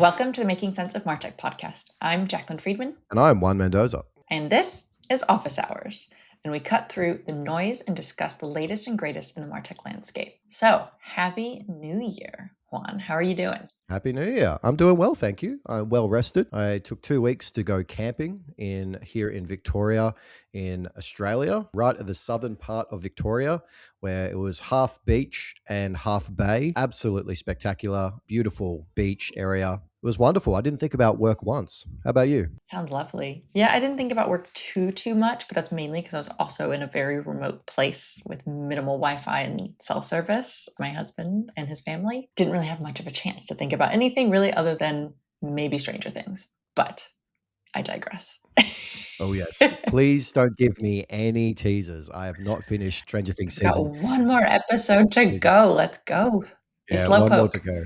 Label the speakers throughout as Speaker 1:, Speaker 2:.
Speaker 1: Welcome to the Making Sense of Martech podcast. I'm Jacqueline Friedman.
Speaker 2: And I'm Juan Mendoza.
Speaker 1: And this is Office Hours. And we cut through the noise and discuss the latest and greatest in the Martech landscape. So, Happy New Year, Juan. How are you doing?
Speaker 2: Happy New Year. I'm doing well, thank you. I'm well rested. I took 2 weeks to go camping here in Victoria, in Australia, right at the southern part of Victoria, where it was half beach and half bay. Absolutely spectacular, beautiful beach area. It was wonderful. I didn't think about work once. How about you?
Speaker 1: Sounds lovely. Yeah, I didn't think about work too much, but that's mainly because I was also in a very remote place with minimal Wi-Fi and cell service. My husband and his family didn't really have much of a chance to think about anything really other than maybe Stranger Things. But I digress.
Speaker 2: Oh, yes. Please don't give me any teasers. I have not finished Stranger Things
Speaker 1: Got
Speaker 2: season.
Speaker 1: one more episode to go. Let's go.
Speaker 2: Yeah,
Speaker 1: Slow
Speaker 2: one more
Speaker 1: poke.
Speaker 2: to go.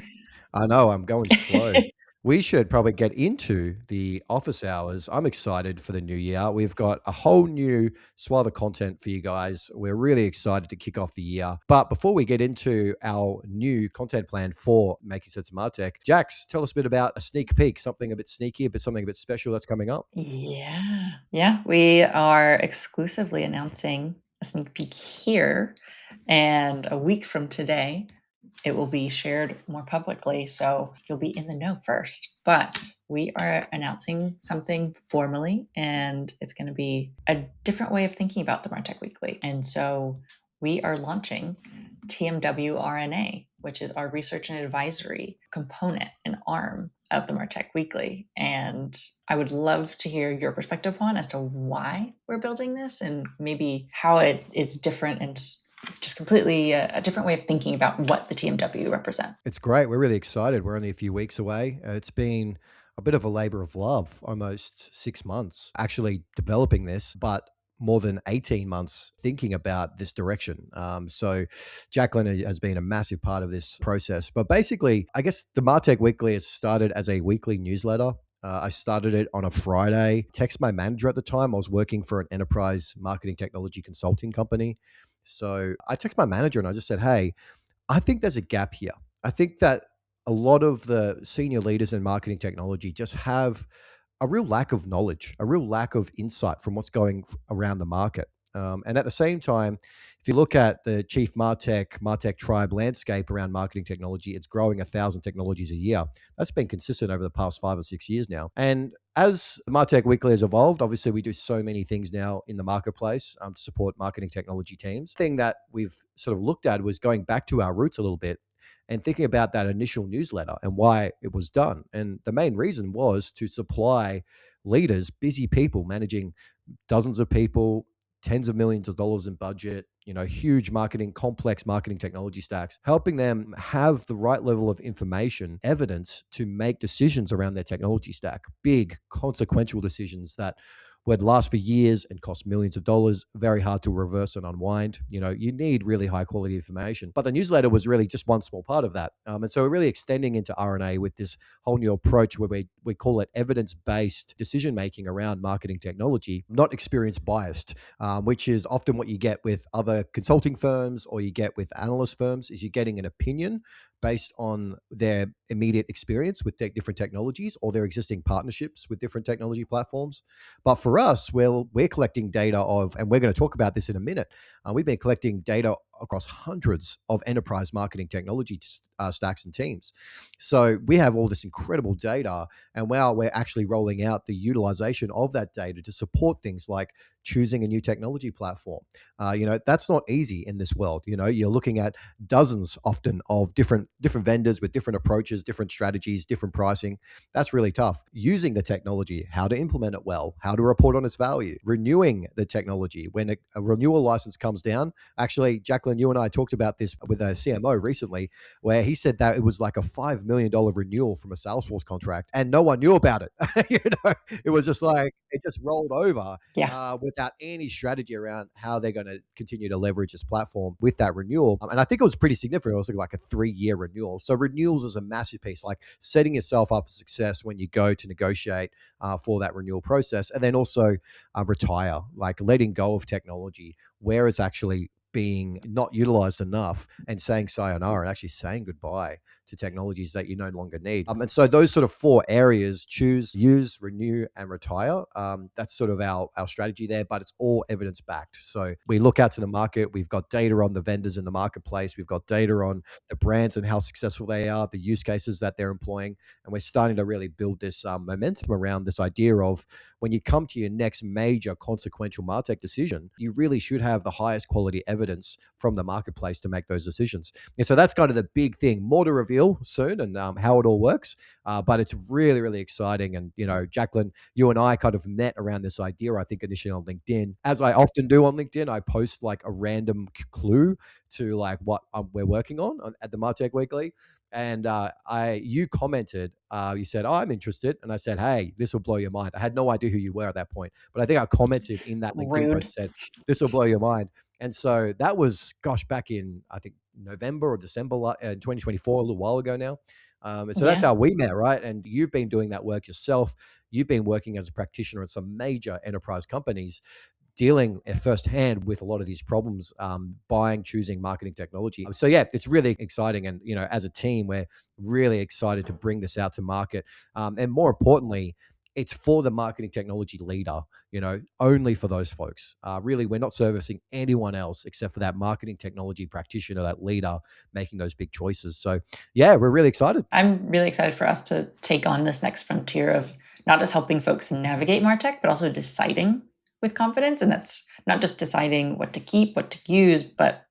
Speaker 2: I know, I'm going slow. We should probably get into the office hours. I'm excited for the new year. We've got a whole new swath of content for you guys. We're really excited to kick off the year. But before we get into our new content plan for Making Sense of Martech, Jax, tell us a bit about a sneak peek, something a bit sneaky, but something a bit special that's coming up.
Speaker 1: Yeah. We are exclusively announcing a sneak peek here. And a week from today, it will be shared more publicly, so you'll be in the know first. But we are announcing something formally, and it's going to be a different way of thinking about the Martech Weekly. And so we are launching TMW RNA, which is our research and advisory component and arm of the Martech Weekly. And I would love to hear your perspective, Juan, as to why we're building this and maybe how it is different and just completely a different way of thinking about what the TMW represent.
Speaker 2: It's great. We're really excited. We're only a few weeks away. It's been a bit of a labor of love, almost 6 months actually developing this, but more than 18 months thinking about this direction. So Jacqueline has been a massive part of this process. But basically, I guess the Martech Weekly has started as a weekly newsletter. I started it on a Friday. Text my manager at the time. I was working for an enterprise marketing technology consulting company. So I text my manager and I just said, hey, I think there's a gap here. I think that a lot of the senior leaders in marketing technology just have a real lack of knowledge, a real lack of insight from what's going around the market. And at the same time, if you look at the chief Martech tribe landscape around marketing technology, it's growing 1,000 technologies a year. That's been consistent over the past 5 or 6 years now. And as the Martech Weekly has evolved, obviously we do so many things now in the marketplace to support marketing technology teams. The thing that we've sort of looked at was going back to our roots a little bit and thinking about that initial newsletter and why it was done. And the main reason was to supply leaders, busy people managing dozens of people, tens of millions of dollars in budget, huge complex marketing technology stacks, helping them have the right level of information, evidence to make decisions around their technology stack, big consequential decisions that would last for years and cost millions of dollars, very hard to reverse and unwind. You need really high quality information. But the newsletter was really just one small part of that. And so we're really extending into RNA with this whole new approach where we call it evidence-based decision-making around marketing technology, not experience biased, which is often what you get with other consulting firms or you get with analyst firms, is you're getting an opinion based on their immediate experience with different technologies or their existing partnerships with different technology platforms. But for us, we're collecting data and we're going to talk about this in a minute. We've been collecting data across hundreds of enterprise marketing technology stacks and teams. So we have all this incredible data, and now we're actually rolling out the utilization of that data to support things like choosing a new technology platform. That's not easy in this world. You're looking at dozens often of different vendors with different approaches, different strategies, different pricing. That's really tough. Using the technology, how to implement it well, how to report on its value, renewing the technology. When a renewal license comes down, actually, Jacqueline, you and I talked about this with a CMO recently, where he said that it was like a $5 million renewal from a Salesforce contract and no one knew about it. It was just like, it just rolled over without any strategy around how they're going to continue to leverage this platform with that renewal. And I think it was pretty significant. It was like a 3-year renewal. So renewals is a massive piece, like setting yourself up for success when you go to negotiate for that renewal process. And then also retire, like letting go of technology where it's actually being not utilized enough and saying sayonara and actually saying goodbye to technologies that you no longer need. And so those sort of four areas: choose, use, renew, and retire. That's sort of our strategy there, but it's all evidence backed. So we look out to the market. We've got data on the vendors in the marketplace. We've got data on the brands and how successful they are, the use cases that they're employing. And we're starting to really build this momentum around this idea of when you come to your next major consequential Martech decision, you really should have the highest quality evidence from the marketplace to make those decisions. And so that's kind of the big thing. More to reveal soon and how it all works. But it's really, really exciting. And, Jacqueline, you and I kind of met around this idea, I think, initially on LinkedIn. As I often do on LinkedIn, I post like a random clue to like what we're working on at the Martech Weekly. And you commented, you said, "Oh, I'm interested," and I said, "Hey, this will blow your mind." I had no idea who you were at that point, but I think I commented in that LinkedIn
Speaker 1: Rude.
Speaker 2: post, said, "This will blow your mind." And so that was, gosh, back in I think November or December in 2024, a little while ago now. And so that's
Speaker 1: Yeah.
Speaker 2: how we met, right? And you've been doing that work yourself. You've been working as a practitioner at some major enterprise companies, dealing firsthand with a lot of these problems, buying, choosing marketing technology. So yeah, it's really exciting. And, as a team, we're really excited to bring this out to market. And more importantly, it's for the marketing technology leader, only for those folks. Really, we're not servicing anyone else except for that marketing technology practitioner, that leader making those big choices. So yeah, we're really excited.
Speaker 1: I'm really excited for us to take on this next frontier of not just helping folks navigate MarTech, but also deciding with confidence. And that's not just deciding what to keep, what to use, but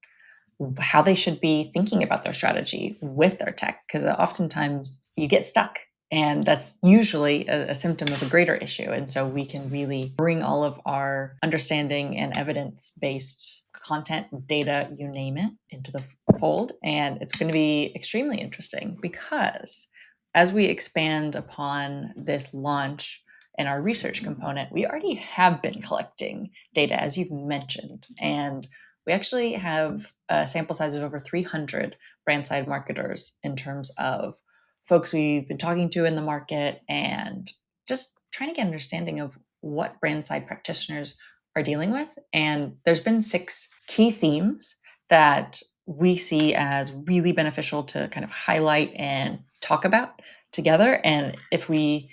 Speaker 1: how they should be thinking about their strategy with their tech. Because oftentimes you get stuck, and that's usually a symptom of a greater issue. And so we can really bring all of our understanding and evidence-based content, data, you name it, into the fold. And it's going to be extremely interesting because as we expand upon this launch in our research component, we already have been collecting data, as you've mentioned. And we actually have a sample size of over 300 brand side marketers in terms of folks we've been talking to in the market and just trying to get an understanding of what brand side practitioners are dealing with. And there's been 6 key themes that we see as really beneficial to kind of highlight and talk about together. And if we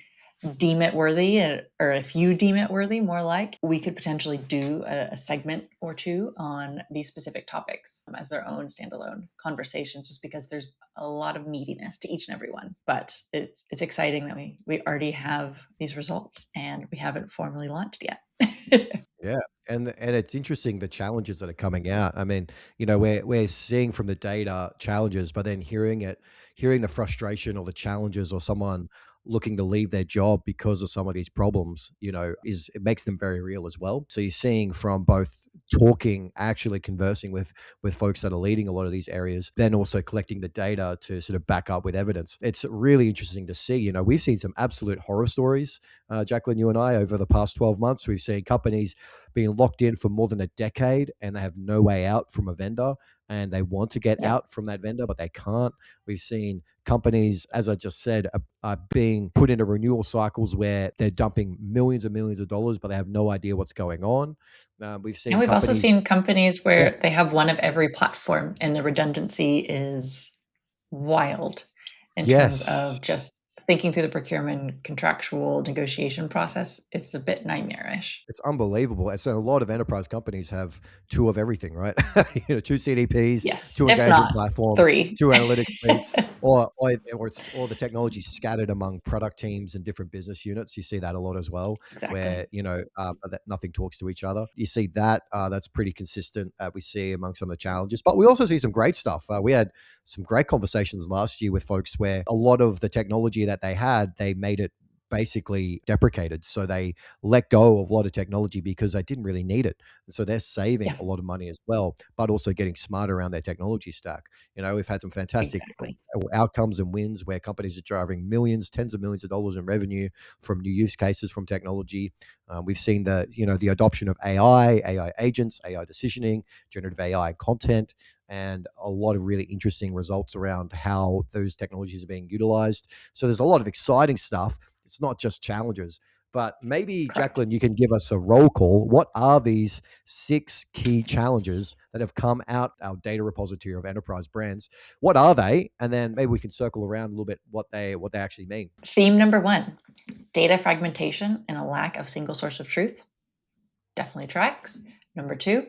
Speaker 1: deem it worthy, or if you deem it worthy, more like, we could potentially do a segment or two on these specific topics as their own standalone conversations, just because there's a lot of meatiness to each and every one. But it's exciting that we already have these results and we haven't formally launched yet.
Speaker 2: Yeah, and it's interesting the challenges that are coming out. I mean, we're seeing from the data challenges, but then hearing the frustration or the challenges or someone looking to leave their job because of some of these problems, it makes them very real as well. So you're seeing from both talking, actually conversing with folks that are leading a lot of these areas, then also collecting the data to sort of back up with evidence. It's really interesting to see. We've seen some absolute horror stories, Jacqueline, you and I, over the past 12 months. We've seen companies being locked in for more than a decade and they have no way out from a vendor, and they want to get
Speaker 1: Yep.
Speaker 2: out from that vendor, but they can't. We've seen companies, as I just said, are being put into renewal cycles where they're dumping millions and millions of dollars, but they have no idea what's going on. We've seen
Speaker 1: And we've also
Speaker 2: companies.
Speaker 1: seen companies
Speaker 2: Yeah.
Speaker 1: where they have one of every platform, and the redundancy is wild in terms
Speaker 2: Yes.
Speaker 1: of just thinking through the procurement contractual negotiation process. It's a bit nightmarish.
Speaker 2: It's unbelievable. And so a lot of enterprise companies have 2 of everything, right? 2 CDPs,
Speaker 1: Yes,
Speaker 2: 2
Speaker 1: if
Speaker 2: engagement
Speaker 1: not
Speaker 2: platforms,
Speaker 1: 3.
Speaker 2: 2 analytics suites, or the technology scattered among product teams and different business units. You see that a lot as well,
Speaker 1: Exactly.
Speaker 2: where that nothing talks to each other. You see that that's pretty consistent. We see among some of the challenges, but we also see some great stuff. We had some great conversations last year with folks where a lot of the technology that they made it basically deprecated. So they let go of a lot of technology because they didn't really need it. And so they're saving
Speaker 1: Yeah,
Speaker 2: a lot of money as well, but also getting smarter around their technology stack. We've had some fantastic
Speaker 1: exactly.
Speaker 2: outcomes and wins where companies are driving millions, tens of millions of dollars in revenue from new use cases from technology. We've seen the adoption of AI agents, AI decisioning, generative AI content, and a lot of really interesting results around how those technologies are being utilized. So there's a lot of exciting stuff. It's not just challenges, But maybe,
Speaker 1: Correct.
Speaker 2: Jacqueline, you can give us a roll call. What are these 6 key challenges that have come out our data repository of enterprise brands? What are they? And then maybe we can circle around a little bit what they actually mean.
Speaker 1: Theme number 1, data fragmentation and a lack of single source of truth. Definitely tracks. Number 2,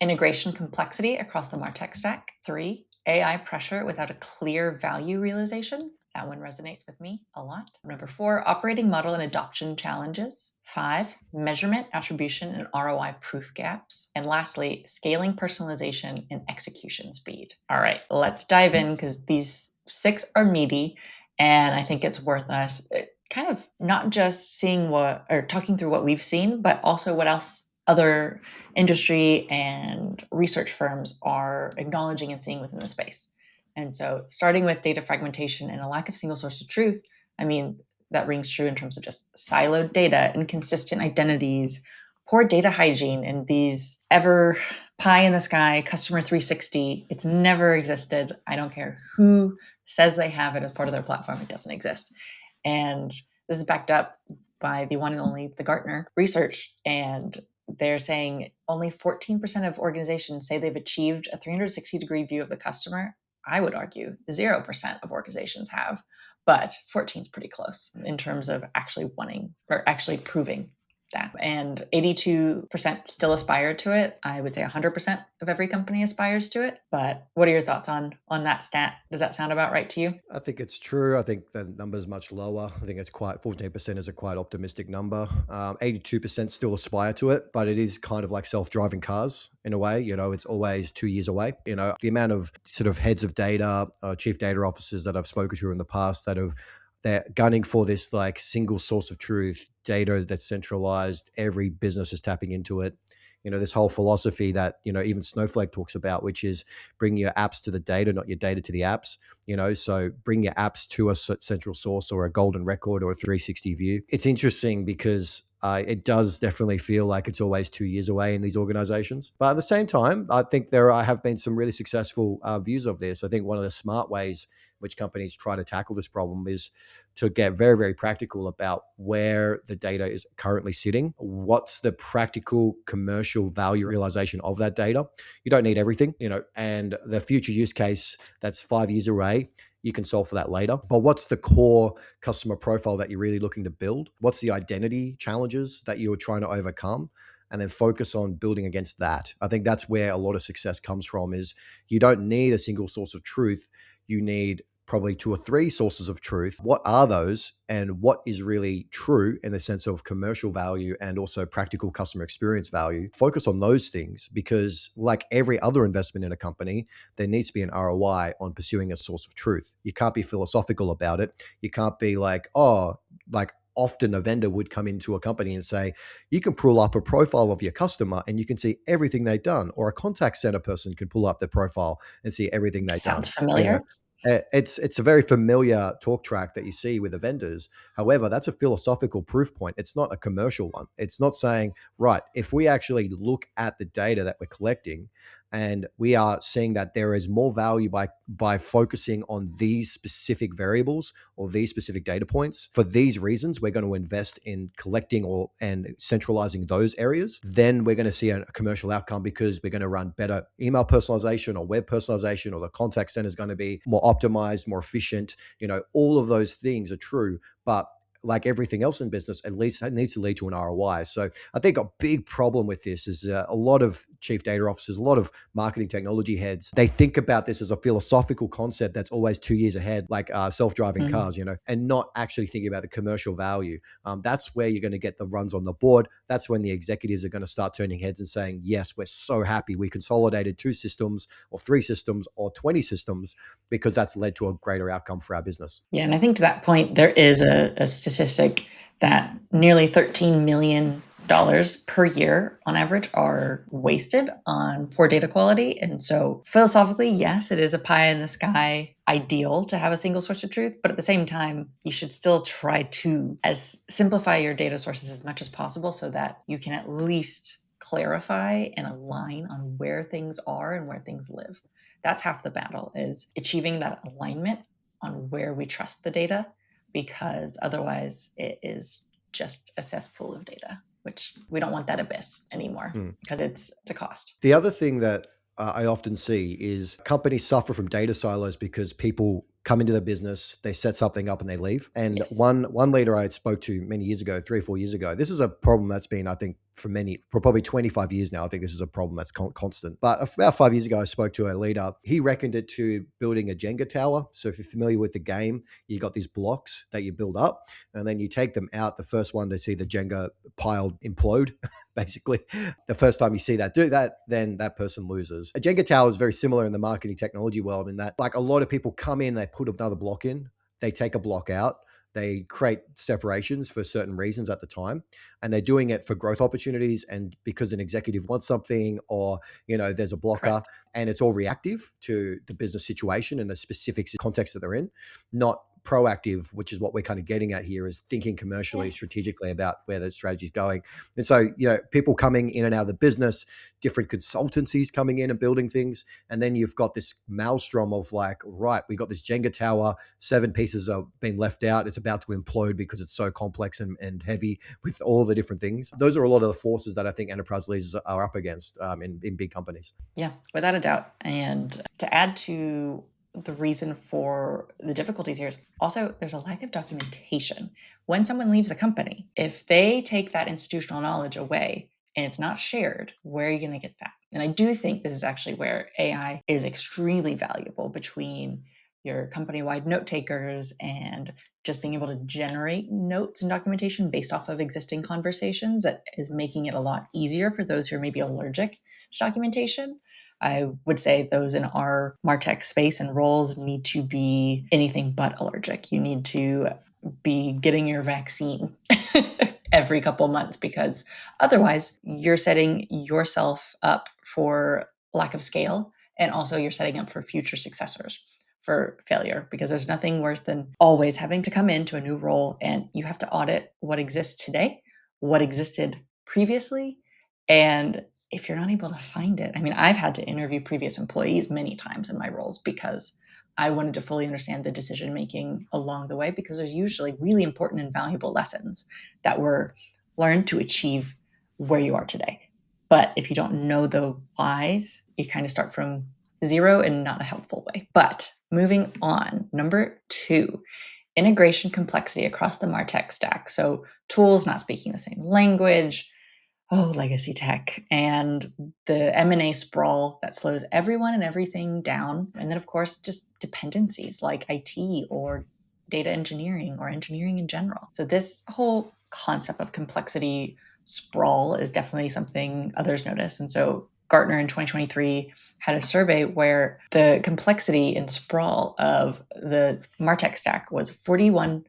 Speaker 1: integration complexity across the Martech stack. 3, AI pressure without a clear value realization. That one resonates with me a lot. Number 4, operating model and adoption challenges. 5, measurement, attribution, and ROI proof gaps. And lastly, scaling personalization and execution speed. All right, let's dive in because these 6 are meaty, and I think it's worth us kind of not just seeing what or talking through what we've seen, but also what else other industry and research firms are acknowledging and seeing within the space. And so, starting with data fragmentation and a lack of single source of truth, I mean, that rings true in terms of just siloed data, inconsistent identities, poor data hygiene, and these ever pie in the sky customer 360. It's never existed. I don't care who says they have it as part of their platform, it doesn't exist. And this is backed up by the one and only the Gartner research. And they're saying only 14% of organizations say they've achieved a 360-degree view of the customer. I would argue 0% of organizations have, but 14 is pretty close in terms of actually wanting or actually proving that. And 82% still aspire to it. I would say 100% of every company aspires to it. But what are your thoughts on that stat? Does that sound about right to you?
Speaker 2: I think it's true. I think the number is much lower. I think it's quite 14% is a quite optimistic number. 82% still aspire to it, but it is kind of like self-driving cars in a way. It's always 2 years away. The amount of sort of heads of data, chief data officers that I've spoken to in the past they're gunning for this like single source of truth, data that's centralized. Every business is tapping into it. This whole philosophy that, even Snowflake talks about, which is bring your apps to the data, not your data to the apps. So bring your apps to a central source or a golden record or a 360 view. It's interesting because it does definitely feel like it's always 2 years away in these organizations. But at the same time, I think there have been some really successful views of this. I think one of the smart ways which companies try to tackle this problem is to get very, very practical about where the data is currently sitting. What's the practical commercial value realization of that data? You don't need everything, and the future use case that's 5 years away, you can solve for that later. But what's the core customer profile that you're really looking to build? What's the identity challenges that you're trying to overcome? And then focus on building against that. I think that's where a lot of success comes from. Is you don't need a single source of truth. You need probably 2 or 3 sources of truth. What are those, and what is really true in the sense of commercial value and also practical customer experience value? Focus on those things, because like every other investment in a company, there needs to be an ROI on pursuing a source of truth. You can't be philosophical about it. You can't be like, often a vendor would come into a company and say, you can pull up a profile of your customer and you can see everything they've done. Or a contact center person can pull up their profile and see everything they've
Speaker 1: Sounds
Speaker 2: done. You know,
Speaker 1: familiar.
Speaker 2: it's a very familiar talk track that you see with the vendors. However, that's a philosophical proof point. It's not a commercial one. It's not saying, right, if we actually look at the data that we're collecting and we are seeing that there is more value by focusing on these specific variables or these specific data points, for these reasons, we're going to invest in collecting and centralizing those areas. Then we're going to see a commercial outcome, because we're going to run better email personalization or web personalization, or the contact center is going to be more optimized, more efficient. All of those things are true, but like everything else in business, at least it needs to lead to an ROI. So I think a big problem with this is a lot of chief data officers, a lot of marketing technology heads, they think about this as a philosophical concept that's always 2 years ahead, like self-driving cars, and not actually thinking about the commercial value. That's where you're going to get the runs on the board. That's when the executives are going to start turning heads and saying, yes, we're so happy we consolidated 2 systems or 3 systems or 20 systems, because that's led to a greater outcome for our business.
Speaker 1: Yeah, and I think to that point, there is a statistic that nearly $13 million per year on average are wasted on poor data quality. And so philosophically, yes, it is a pie in the sky ideal to have a single source of truth, but at the same time, you should still try to simplify your data sources as much as possible so that you can at least clarify and align on where things are and where things live. That's half the battle, is achieving that alignment on where we trust the data, because otherwise it is just a cesspool of data, which we don't want that abyss anymore because it's a cost.
Speaker 2: The other thing that I often see is companies suffer from data silos because people come into the business, they set something up and they leave. And
Speaker 1: Yes.
Speaker 2: one leader I spoke to many years ago, 3 or 4 years ago, this is a problem that's been, I think, for probably 25 years now. I think this is a problem that's constant. But about 5 years ago, I spoke to a leader. He reckoned it to building a Jenga tower. So if you're familiar with the game, you got these blocks that you build up, and then you take them out. The first one to see the Jenga pile implode, basically. The first time you see that do that, then that person loses. A Jenga tower is very similar in the marketing technology world in that, like, a lot of people come in, they put another block in, they take a block out, they create separations for certain reasons at the time, and they're doing it for growth opportunities and because an executive wants something, or there's a blocker.
Speaker 1: Correct.
Speaker 2: And it's all reactive to the business situation and the specific context that they're in, not proactive, which is what we're kind of getting at here, is thinking commercially, strategically about where the strategy is going. And so, people coming in and out of the business, different consultancies coming in and building things. And then you've got this maelstrom of like, right, we got this Jenga tower, 7 pieces have been left out. It's about to implode because it's so complex and heavy with all the different things. Those are a lot of the forces that I think enterprise leaders are up against in big companies.
Speaker 1: Yeah, without a doubt. And to add to the reason for the difficulties here is also there's a lack of documentation. When someone leaves a company, if they take that institutional knowledge away and it's not shared, where are you going to get that? And I do think this is actually where AI is extremely valuable, between your company-wide note takers and just being able to generate notes and documentation based off of existing conversations. That is making it a lot easier for those who are maybe allergic to documentation. I would say those in our Martech space and roles need to be anything but allergic. You need to be getting your vaccine every couple months, because otherwise you're setting yourself up for lack of scale, and also you're setting up for future successors for failure, because there's nothing worse than always having to come into a new role and you have to audit what exists today, what existed previously, and if you're not able to find it. I mean, I've had to interview previous employees many times in my roles because I wanted to fully understand the decision making along the way, because there's usually really important and valuable lessons that were learned to achieve where you are today. But if you don't know the whys, you kind of start from zero in not a helpful way. But moving on, number 2, integration complexity across the Martech stack. So tools not speaking the same language, legacy tech, and the M&A sprawl that slows everyone and everything down. And then, of course, just dependencies like IT or data engineering or engineering in general. So this whole concept of complexity sprawl is definitely something others notice. And so Gartner in 2023 had a survey where the complexity and sprawl of the Martech stack was 41%,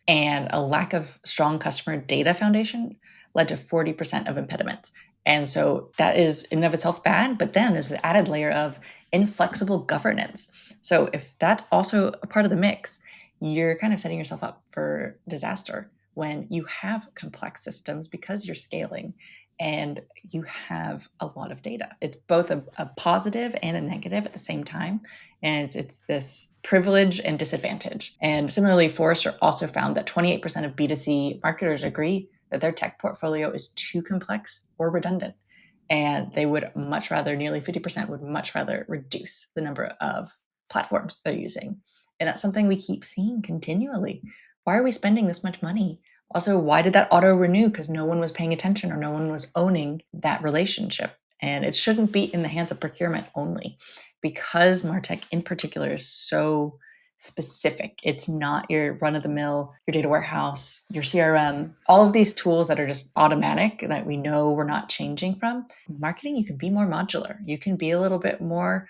Speaker 1: and a lack of strong customer data foundation led to 40% of impediments. And so that is in and of itself bad, but then there's the added layer of inflexible governance. So if that's also a part of the mix, you're kind of setting yourself up for disaster when you have complex systems, because you're scaling and you have a lot of data. It's both a positive and a negative at the same time. And it's this privilege and disadvantage. And similarly, Forrester also found that 28% of B2C marketers agree that their tech portfolio is too complex or redundant. And they would much rather, nearly 50% would much rather reduce the number of platforms they're using. And that's something we keep seeing continually. Why are we spending this much money? Also, why did that auto-renew? Because no one was paying attention or no one was owning that relationship. And it shouldn't be in the hands of procurement only, because MarTech in particular is so specific. It's not your run-of-the-mill, your data warehouse, your CRM, all of these tools that are just automatic that we know we're not changing from. Marketing, you can be more modular. You can be a little bit more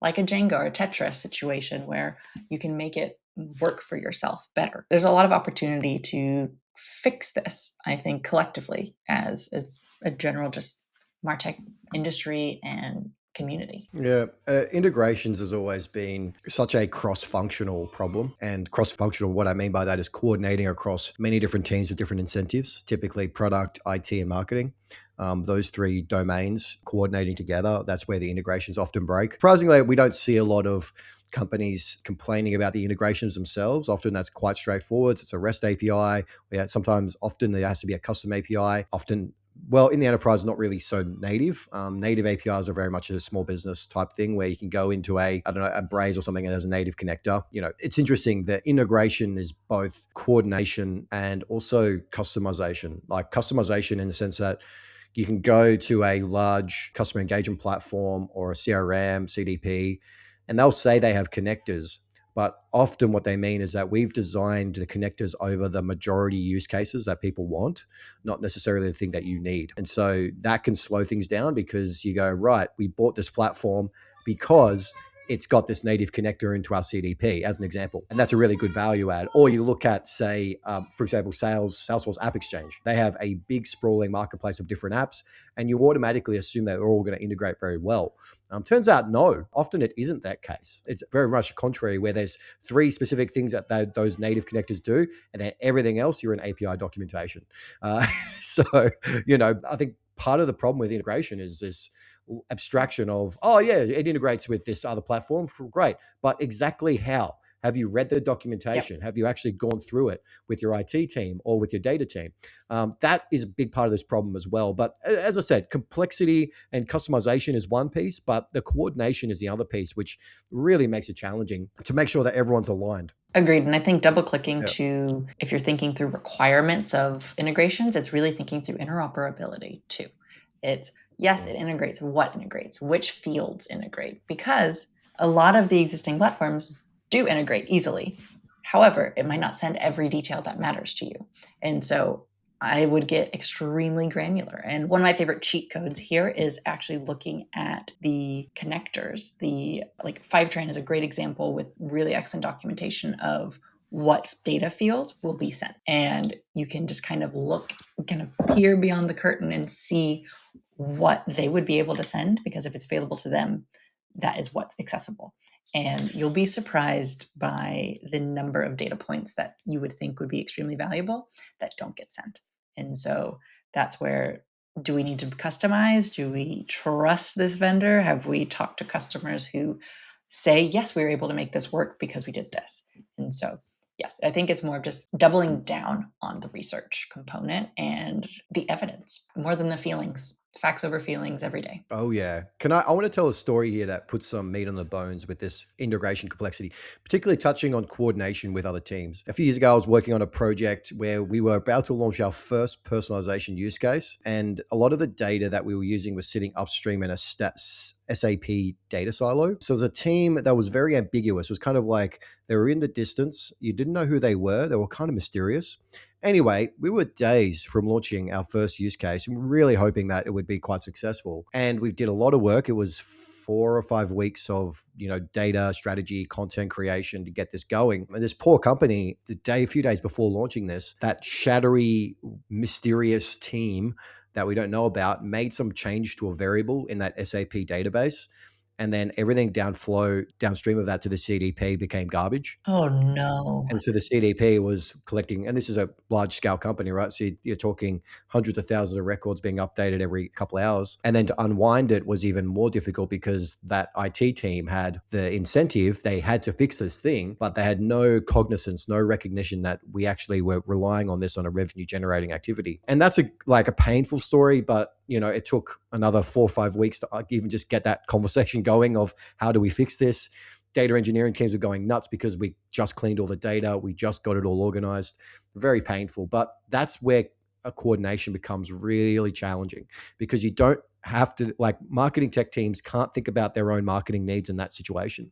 Speaker 1: like a Jenga or a Tetris situation where you can make it work for yourself better. There's a lot of opportunity to fix this, I think, collectively as a general just MarTech industry and community.
Speaker 2: Yeah, integrations has always been such a cross-functional problem. And cross-functional, what I mean by that is coordinating across many different teams with different incentives, typically product, IT, and marketing. Those 3 domains coordinating together, that's where the integrations often break. Surprisingly, we don't see a lot of companies complaining about the integrations themselves. Often that's quite straightforward. It's a REST API. Often there has to be a custom API. Often, well, in the enterprise, not really so native. Native APIs are very much a small business type thing where you can go into a Braze or something and has a native connector. It's interesting that integration is both coordination and also customization. Like customization in the sense that you can go to a large customer engagement platform or a CRM, CDP, and they'll say they have connectors. But often what they mean is that we've designed the connectors over the majority use cases that people want, not necessarily the thing that you need. And so that can slow things down because you go, right, we bought this platform because it's got this native connector into our CDP, as an example. And that's a really good value add. Or you look at, say, for example, Salesforce App Exchange. They have a big sprawling marketplace of different apps, and you automatically assume that they're all going to integrate very well. Turns out, no, often it isn't that case. It's very much contrary, where there's 3 specific things that those native connectors do, and then everything else, you're in API documentation. So, I think part of the problem with integration is this abstraction of, oh yeah, it integrates with this other platform, great, but exactly how? Have you read the documentation? Have you actually gone through it with your IT team or with your data team? That is a big part of this problem as well. But as I said, complexity and customization is one piece, but the coordination is the other piece, which really makes it challenging to make sure that everyone's aligned.
Speaker 1: Agreed. And I think double clicking to, if you're thinking through requirements of integrations, it's really thinking through interoperability too. It's, yes, it integrates. What integrates? Which fields integrate? Because a lot of the existing platforms do integrate easily. However, it might not send every detail that matters to you. And so I would get extremely granular. And one of my favorite cheat codes here is actually looking at the connectors. Like Fivetran is a great example with really excellent documentation of what data fields will be sent. And you can just kind of peer beyond the curtain and see what they would be able to send, because if it's available to them, that is what's accessible. And you'll be surprised by the number of data points that you would think would be extremely valuable that don't get sent. And so that's where, do we need to customize? Do we trust this vendor? Have we talked to customers who say, yes, we were able to make this work because we did this? And so, yes, I think it's more of just doubling down on the research component and the evidence more than the feelings. Facts over feelings every day.
Speaker 2: Oh yeah. I want to tell a story here that puts some meat on the bones with this integration complexity, particularly touching on coordination with other teams. A few years ago, I was working on a project where we were about to launch our first personalization use case. And a lot of the data that we were using was sitting upstream in a SAP data silo. So it was a team that was very ambiguous. It was kind of like they were in the distance. You didn't know who they were. They were kind of mysterious. Anyway, we were days from launching our first use case and really hoping that it would be quite successful. And we did a lot of work. It was 4 or 5 weeks of, data strategy, content creation to get this going. And this poor company, a few days before launching this, that shattery, mysterious team that we don't know about made some change to a variable in that SAP database. And then everything downstream of that to the CDP became garbage.
Speaker 1: Oh no.
Speaker 2: And so the CDP was collecting, and this is a large scale company, right? So you're talking hundreds of thousands of records being updated every couple of hours. And then to unwind it was even more difficult because that IT team had the incentive. They had to fix this thing, but they had no cognizance, no recognition that we actually were relying on this on a revenue generating activity. And that's a painful story, but it took another 4 or 5 weeks to even just get that conversation going of how do we fix this? Data engineering teams are going nuts because we just cleaned all the data. We just got it all organized. Very painful. But that's where a coordination becomes really challenging because you don't have to, marketing tech teams can't think about their own marketing needs in that situation.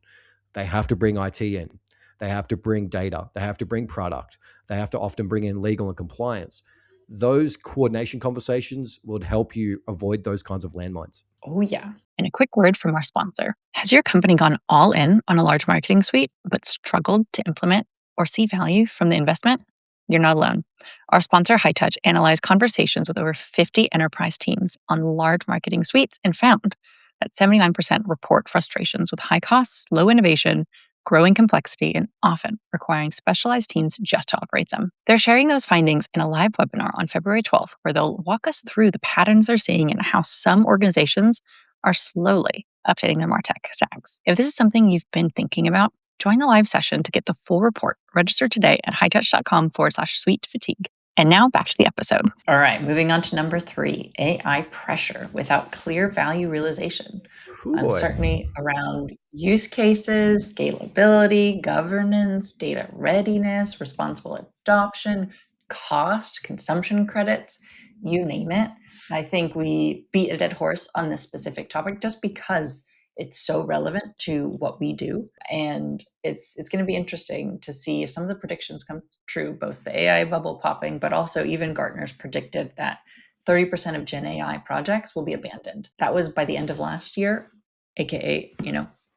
Speaker 2: They have to bring IT in. They have to bring data. They have to bring product. They have to often bring in legal and compliance. Those coordination conversations would help you avoid those kinds of landmines.
Speaker 1: Oh, yeah. And a quick word from our sponsor. Has your company gone all in on a large marketing suite, but struggled to implement or see value from the investment? You're not alone. Our sponsor, High Touch, analyzed conversations with over 50 enterprise teams on large marketing suites and found that 79% report frustrations with high costs, low innovation, growing complexity, and often requiring specialized teams just to operate them. They're sharing those findings in a live webinar on February 12th, where they'll walk us through the patterns they're seeing and how some organizations are slowly
Speaker 3: updating their Martech stacks. If this is something you've been thinking about, join the live session to get the full report. Register today at hightouch.com/sweet fatigue. And now back to the episode.
Speaker 1: All right, moving on to number 3, AI pressure without clear value realization. Uncertainty around use cases, scalability, governance, data readiness, responsible adoption, cost, consumption credits, you name it. I think we beat a dead horse on this specific topic just because it's so relevant to what we do. And it's going to be interesting to see if some of the predictions come true, both the AI bubble popping, but also even Gartner's predicted that 30% of GenAI projects will be abandoned. That was by the end of last year, aka,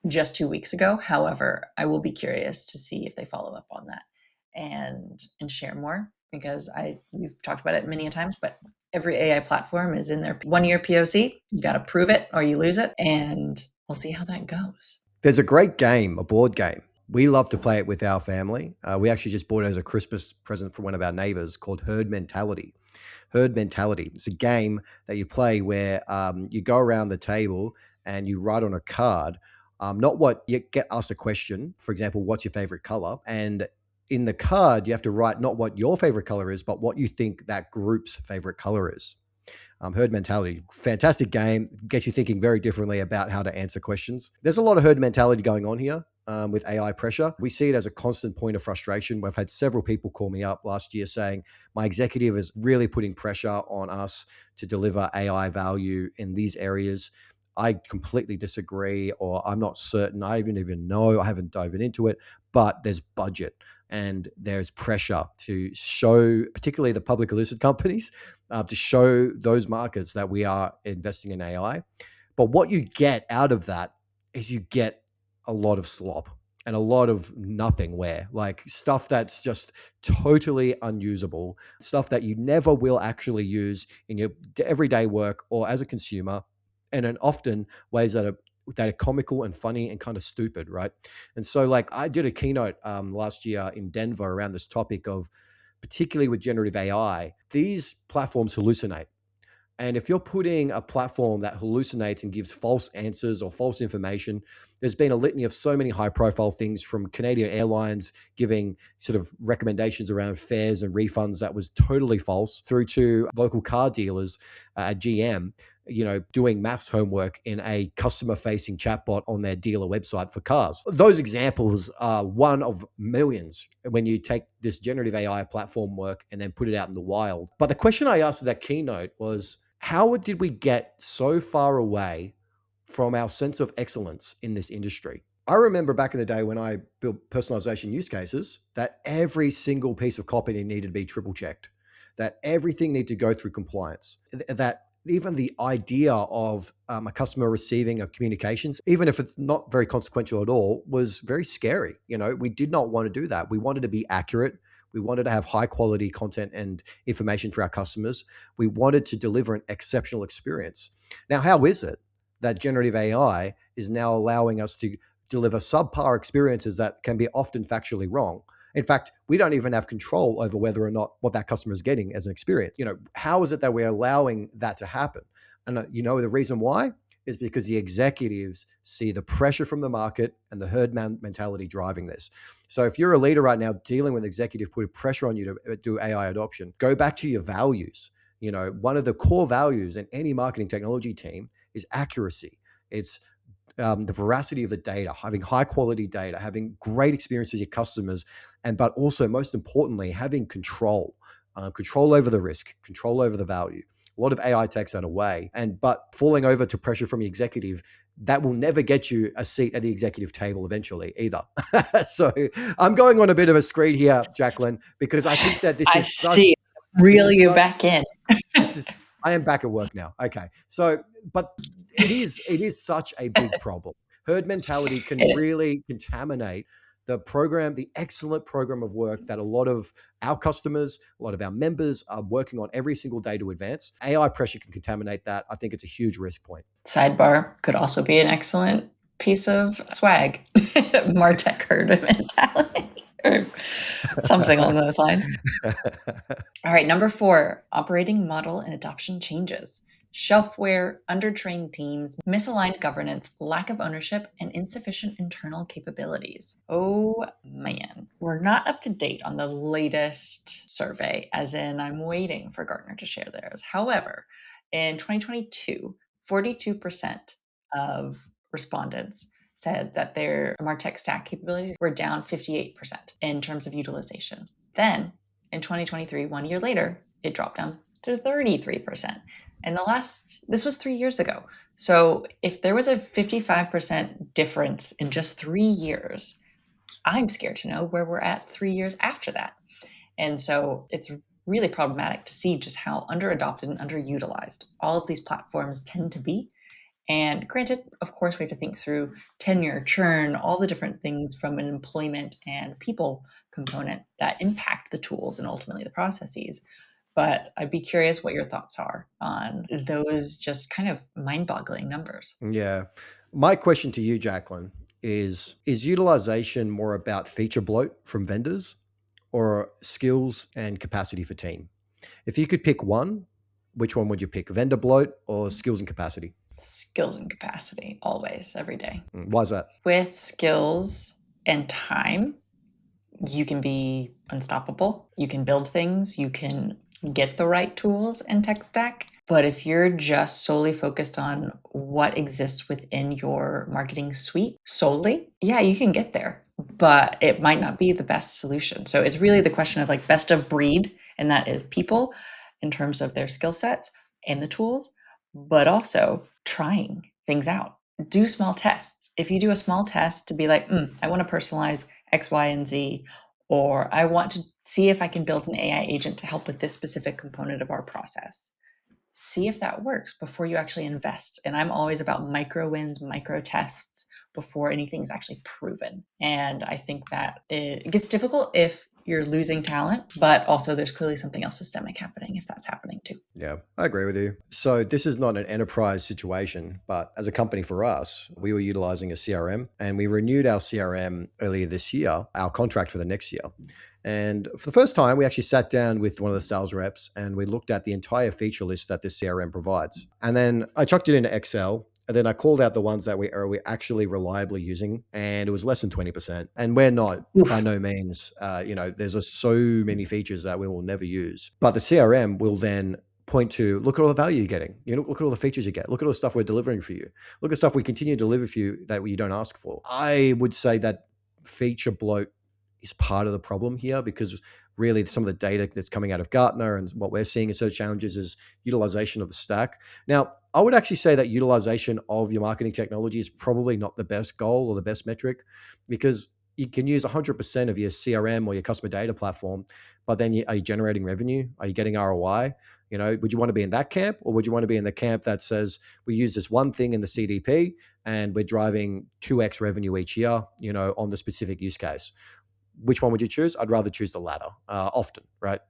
Speaker 1: just 2 weeks ago. However, I will be curious to see if they follow up on that and share more, because we've talked about it many a times, but every AI platform is in their 1-year POC. You got to prove it or you lose it, and we'll see how that goes.
Speaker 2: There's a great game, a board game. We love to play it with our family. We actually just bought it as a Christmas present for one of our neighbors, called Herd Mentality. Herd Mentality. It's a game that you play where you go around the table and you write on a card, not what you get asked a question. For example, what's your favorite color? And in the card, you have to write not what your favorite color is, but what you think that group's favorite color is. Herd mentality, fantastic game, gets you thinking very differently about how to answer questions. There's a lot of herd mentality going on here with AI pressure. We see it as a constant point of frustration. We've had several people call me up last year saying, my executive is really putting pressure on us to deliver AI value in these areas. I completely disagree, or I'm not certain. I even know, I haven't dove into it, but there's budget and there's pressure to show, particularly the public listed companies, to show those markets that we are investing in AI. But what you get out of that is you get a lot of slop and a lot of nothingware, like stuff that's just totally unusable, stuff that you never will actually use in your everyday work or as a consumer, and in often ways that are comical and funny and kind of stupid, right? And so, like, I did a keynote last year in Denver around this topic of, particularly with generative AI, these platforms hallucinate. And if you're putting a platform that hallucinates and gives false answers or false information, there's been a litany of so many high profile things, from Canadian Airlines giving sort of recommendations around fares and refunds that was totally false, through to local car dealers at GM, doing maths homework in a customer facing chatbot on their dealer website for cars. Those examples are one of millions when you take this generative AI platform work and then put it out in the wild. But the question I asked at that keynote was, how did we get so far away from our sense of excellence in this industry? I remember back in the day when I built personalization use cases, that every single piece of copy needed to be triple checked, that everything needed to go through compliance, that even the idea of a customer receiving a communications, even if it's not very consequential at all, was very scary. We did not want to do that. We wanted to be accurate. We wanted to have high quality content and information for our customers. We wanted to deliver an exceptional experience. Now, how is it that generative AI is now allowing us to deliver subpar experiences that can be often factually wrong? In fact, we don't even have control over whether or not what that customer is getting as an experience. How is it that we're allowing that to happen? And the reason why is because the executives see the pressure from the market and the herd mentality driving this. So if you're a leader right now dealing with executive putting pressure on you to do AI adoption, go back to your values. One of the core values in any marketing technology team is accuracy. It's the veracity of the data, having high quality data, having great experience with your customers, but also, most importantly, having control over the risk, control over the value. A lot of AI takes that away, but falling over to pressure from the executive, that will never get you a seat at the executive table eventually either. So I'm going on a bit of a screed here, Jacqueline, because I think that
Speaker 1: I see. Reel you back in.
Speaker 2: I am back at work now. Okay. So, but it is such a big problem. Herd mentality can really contaminate the excellent program of work that a lot of our customers, a lot of our members are working on every single day to advance. AI pressure can contaminate that. I think it's a huge risk point.
Speaker 1: Sidebar, could also be an excellent piece of swag. Martech herd mentality. Or something along those lines. All right, number 4, operating model and adoption changes. shelfware, undertrained teams, misaligned governance, lack of ownership, and insufficient internal capabilities. Oh man, we're not up to date on the latest survey, as in I'm waiting for Gartner to share theirs. However, in 2022, 42% of respondents said that their Martech stack capabilities were down 58% in terms of utilization. Then in 2023, 1 year later, it dropped down to 33%. And this was 3 years ago. So if there was a 55% difference in just 3 years, I'm scared to know where we're at 3 years after that. And so it's really problematic to see just how underadopted and underutilized all of these platforms tend to be. And granted, of course, we have to think through tenure, churn, all the different things from an employment and people component that impact the tools and ultimately the processes. But I'd be curious what your thoughts are on those just kind of mind-boggling numbers.
Speaker 2: Yeah. My question to you, Jacqueline, is utilization more about feature bloat from vendors or skills and capacity for team? If you could pick one, which one would you pick? Vendor bloat or skills and capacity?
Speaker 1: Skills and capacity, always, every day.
Speaker 2: Why is that?
Speaker 1: With skills and time, you can be unstoppable. You can build things. You can get the right tools and tech stack. But if you're just solely focused on what exists within your marketing suite solely, yeah, you can get there, but it might not be the best solution. So it's really the question of like best of breed, and that is people in terms of their skill sets and the tools, but also trying things out. Do small tests. If you do a small test to be like, I want to personalize X, Y, and Z, or I want to see if I can build an AI agent to help with this specific component of our process. See if that works before you actually invest. And I'm always about micro wins, micro tests before anything's actually proven. And I think that it gets difficult if you're losing talent, but also there's clearly something else systemic happening if that's happening too.
Speaker 2: Yeah, I agree with you. So this is not an enterprise situation, but as a company for us, we were utilizing a CRM and we renewed our CRM earlier this year, our contract for the next year. And for the first time, we actually sat down with one of the sales reps and we looked at the entire feature list that this CRM provides. And then I chucked it into Excel. And then I called out the ones that we are actually reliably using, and it was less than 20%. And we're not by no means, there's so many features that we will never use. But the CRM will then point to, look at all the value you're getting. Look at all the features you get. Look at all the stuff we're delivering for you. Look at stuff we continue to deliver for you that you don't ask for. I would say that feature bloat is part of the problem here, because really some of the data that's coming out of Gartner and what we're seeing as search challenges is utilization of the stack. Now, I would actually say that utilization of your marketing technology is probably not the best goal or the best metric, because you can use 100% of your CRM or your customer data platform, but then are you generating revenue? Are you getting ROI? Would you want to be in that camp, or would you want to be in the camp that says we use this one thing in the CDP and we're driving 2x revenue each year, on the specific use case? Which one would you choose? I'd rather choose the latter often, right?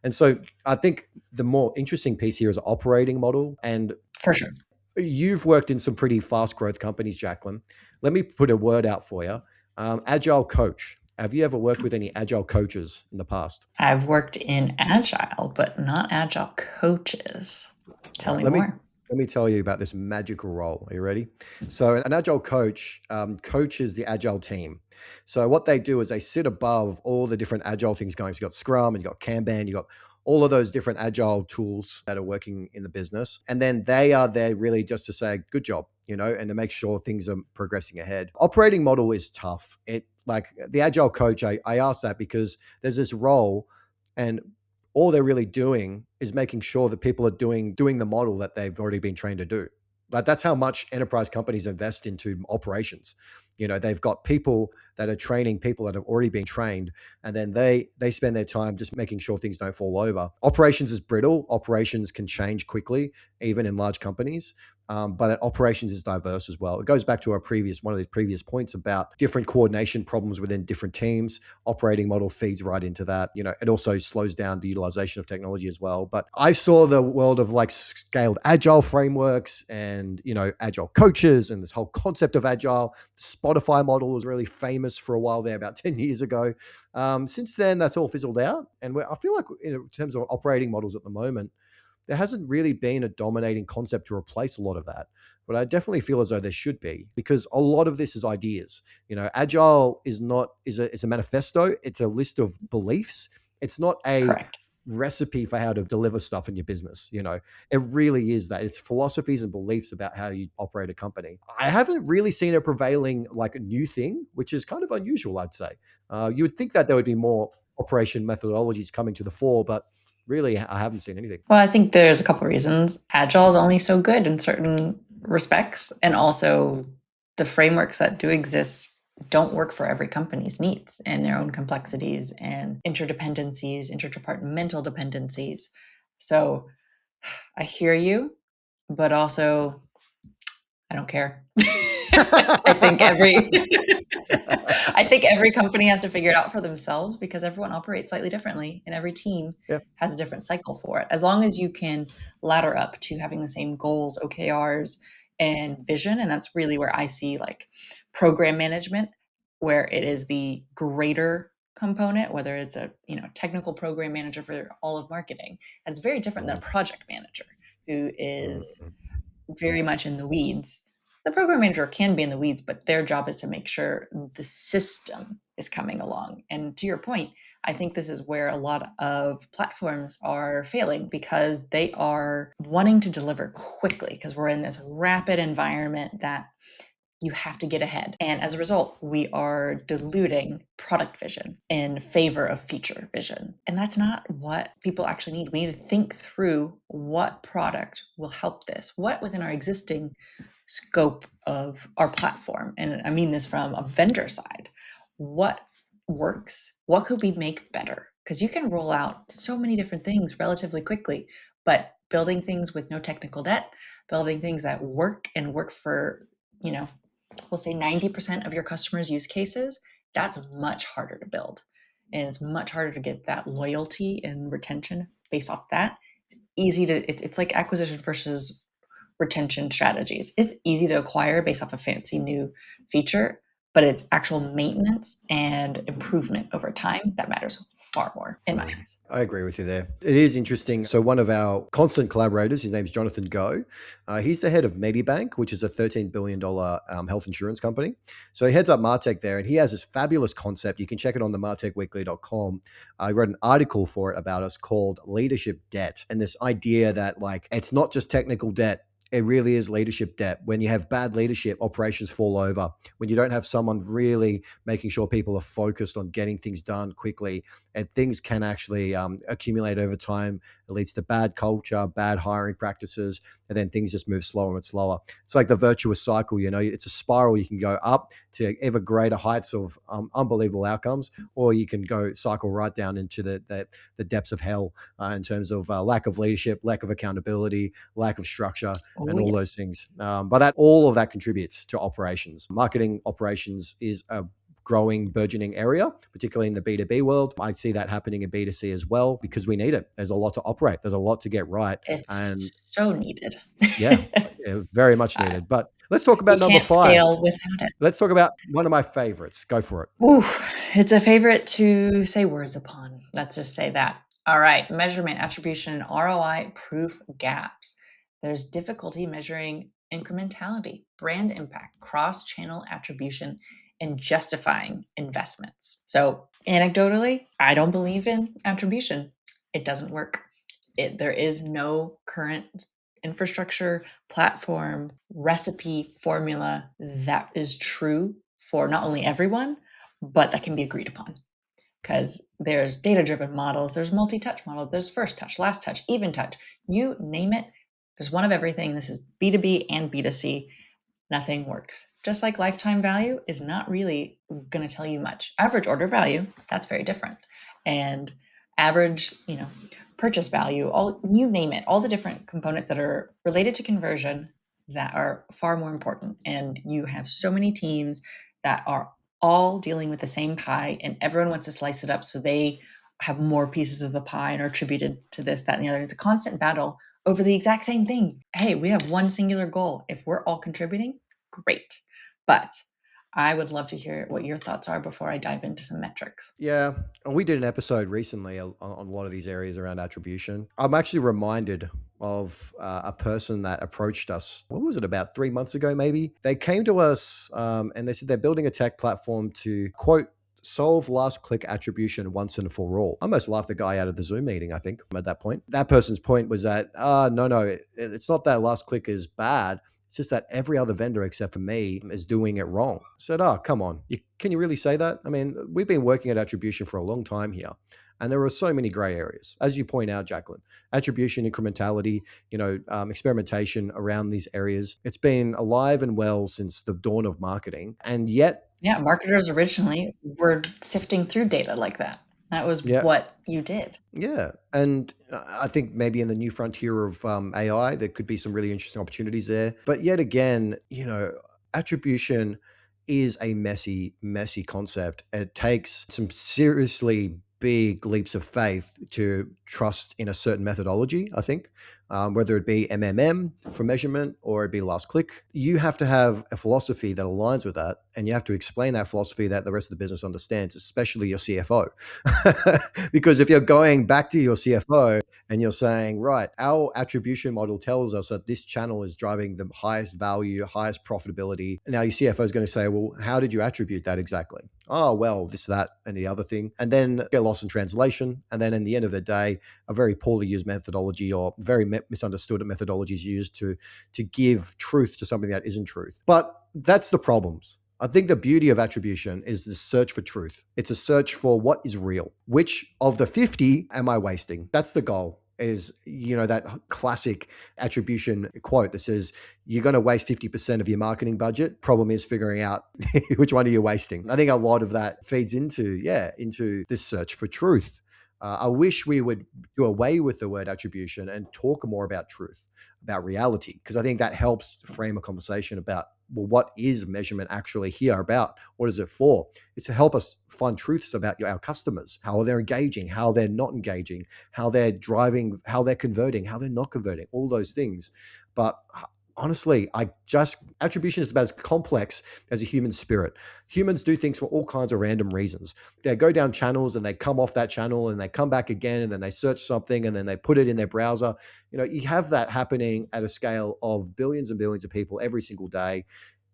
Speaker 2: And so I think the more interesting piece here is operating model. And
Speaker 1: for sure,
Speaker 2: you've worked in some pretty fast growth companies, Jacqueline. Let me put a word out for you. Agile coach. Have you ever worked with any agile coaches in the past?
Speaker 1: I've worked in agile, but not agile coaches. Tell me more.
Speaker 2: Let me tell you about this magical role. Are you ready? So an agile coach coaches the agile team. So what they do is they sit above all the different agile things going. So you've got Scrum and you've got Kanban, you've got all of those different agile tools that are working in the business. And then they are there really just to say, good job, and to make sure things are progressing ahead. Operating model is tough. Like the agile coach, I ask that because there's this role, and all they're really doing is making sure that people are doing the model that they've already been trained to do. But that's how much enterprise companies invest into operations. They've got people that are training people that have already been trained, and then they spend their time just making sure things don't fall over. Operations is brittle. Operations can change quickly, even in large companies. But operations is diverse as well. It goes back to one of the previous points about different coordination problems within different teams. Operating model feeds right into that. It also slows down the utilization of technology as well. But I saw the world of like scaled agile frameworks and, agile coaches and this whole concept of agile. The Spotify model was really famous for a while there, about 10 years ago. Since then, that's all fizzled out. And I feel like in terms of operating models at the moment, there hasn't really been a dominating concept to replace a lot of that. But I definitely feel as though there should be, because a lot of this is ideas. Agile is a manifesto. It's a list of beliefs. It's not a
Speaker 1: Correct.
Speaker 2: recipe for how to deliver stuff in your business. It really is that. It's philosophies and beliefs about how you operate a company. I haven't really seen a prevailing like a new thing, which is kind of unusual, I'd say. You would think that there would be more operation methodologies coming to the fore, but really I haven't seen anything.
Speaker 1: Well, I think there's a couple reasons. Agile is only so good in certain respects, and also the frameworks that do exist don't work for every company's needs and their own complexities and interdependencies, interdepartmental dependencies. So I hear you, but also I don't care. I think every company has to figure it out for themselves, because everyone operates slightly differently and every team
Speaker 2: Yeah.
Speaker 1: has a different cycle for it. As long as you can ladder up to having the same goals, OKRs, and vision, and that's really where I see like program management, where it is the greater component, whether it's a technical program manager for all of marketing. That's very different than a project manager who is
Speaker 2: Mhm.
Speaker 1: very much in the weeds. The program manager can be in the weeds, but their job is to make sure the system is coming along. And to your point, I think this is where a lot of platforms are failing, because they are wanting to deliver quickly, because we're in this rapid environment that you have to get ahead. And as a result, we are diluting product vision in favor of feature vision. And that's not what people actually need. We need to think through what product will help this, what within our existing scope of our platform. And I mean this from a vendor side. What works? What could we make better? Because you can roll out so many different things relatively quickly, but building things with no technical debt, building things that work and work for, we'll say 90% of your customers' use cases, that's much harder to build. And it's much harder to get that loyalty and retention based off that. It's like acquisition versus retention strategies. It's easy to acquire based off a fancy new feature, but it's actual maintenance and improvement over time that matters far more in my eyes.
Speaker 2: I agree with you there. It is interesting. So one of our constant collaborators, his name's Jonathan Go. He's the head of Medibank, which is a $13 billion health insurance company. So he heads up Martech there, and he has this fabulous concept. You can check it on the martechweekly.com. I wrote an article for it about us called leadership debt, and this idea that like it's not just technical debt. It really is leadership debt. When you have bad leadership, operations fall over. When you don't have someone really making sure people are focused on getting things done quickly, and things can actually accumulate over time. It leads to bad culture, bad hiring practices, and then things just move slower and slower. It's like the virtuous cycle. It's a spiral. You can go up to ever greater heights of unbelievable outcomes, or you can go cycle right down into the depths of hell in terms of lack of leadership, lack of accountability, lack of structure, and all those things. But all of that contributes to operations. Marketing operations is a growing, burgeoning area, particularly in the B2B world. I see that happening in B2C as well, because we need it. There's a lot to operate. There's a lot to get right. And
Speaker 1: It's so needed.
Speaker 2: yeah, very much needed. But let's talk
Speaker 1: You
Speaker 2: about number
Speaker 1: can't
Speaker 2: 5.
Speaker 1: scale without it.
Speaker 2: Let's talk about one of my favorites. Go for it.
Speaker 1: Ooh, it's a favorite to say words upon. Let's just say that. All right, measurement, attribution, and ROI proof gaps. There's difficulty measuring incrementality, brand impact, cross-channel attribution, and justifying investments. So anecdotally, I don't believe in attribution. It doesn't work. There is no current infrastructure, platform, recipe, formula that is true for not only everyone, but that can be agreed upon. Because there's data-driven models, there's multi-touch models, there's first touch, last touch, even touch. You name it, there's one of everything. This is B2B and B2C. Nothing works. Just like lifetime value is not really going to tell you much. Average order value, that's very different. And average, purchase value, you name it, all the different components that are related to conversion that are far more important. And you have so many teams that are all dealing with the same pie, and everyone wants to slice it up so they have more pieces of the pie and are attributed to this, that, and the other. It's a constant battle over the exact same thing. Hey, we have one singular goal. If we're all contributing, great. But I would love to hear what your thoughts are before I dive into some metrics.
Speaker 2: Yeah, and we did an episode recently on a lot of these areas around attribution. I'm actually reminded of a person that approached us. What was it, about 3 months ago, maybe? They came to us and they said they're building a tech platform to, quote, solve last click attribution once and for all. I almost laughed the guy out of the Zoom meeting, I think, at that point. That person's point was that, no, it's not that last click is bad. It's just that every other vendor except for me is doing it wrong. I said, oh, come on. Can you really say that? I mean, we've been working at attribution for a long time here. And there are so many gray areas, as you point out, Jacqueline. Attribution, incrementality, experimentation around these areas. It's been alive and well since the dawn of marketing. And yet,
Speaker 1: Yeah, marketers originally were sifting through data like that. That was
Speaker 2: yeah,
Speaker 1: what you did.
Speaker 2: yeah. And I think maybe in the new frontier of AI, there could be some really interesting opportunities there. But yet again, attribution is a messy, messy concept. It takes some seriously big leaps of faith to trust in a certain methodology, I think, whether it be MMM for measurement or it be last click. You have to have a philosophy that aligns with that. And you have to explain that philosophy that the rest of the business understands, especially your CFO. Because if you're going back to your CFO and you're saying, right, our attribution model tells us that this channel is driving the highest value, highest profitability. Now your CFO is going to say, well, how did you attribute that exactly? Oh, well, this, that, and the other thing. And then get lost in translation. And then in the end of the day, a very poorly used methodology or very misunderstood methodology is used to give truth to something that isn't truth. But that's the problems. I think the beauty of attribution is the search for truth. It's a search for what is real. Which of the 50 am I wasting? That's the goal. Is, that classic attribution quote that says, you're going to waste 50% of your marketing budget. Problem is figuring out which one are you wasting. I think a lot of that feeds into this search for truth. I wish we would do away with the word attribution and talk more about truth, about reality, because I think that helps frame a conversation about, well, what is measurement actually here about? What is it for? It's to help us find truths about our customers, how they're engaging, how they're not engaging, how they're driving, how they're converting, how they're not converting, all those things. But honestly, attribution is about as complex as a human spirit. Humans do things for all kinds of random reasons. They go down channels and they come off that channel and they come back again and then they search something and then they put it in their browser. You have that happening at a scale of billions and billions of people every single day.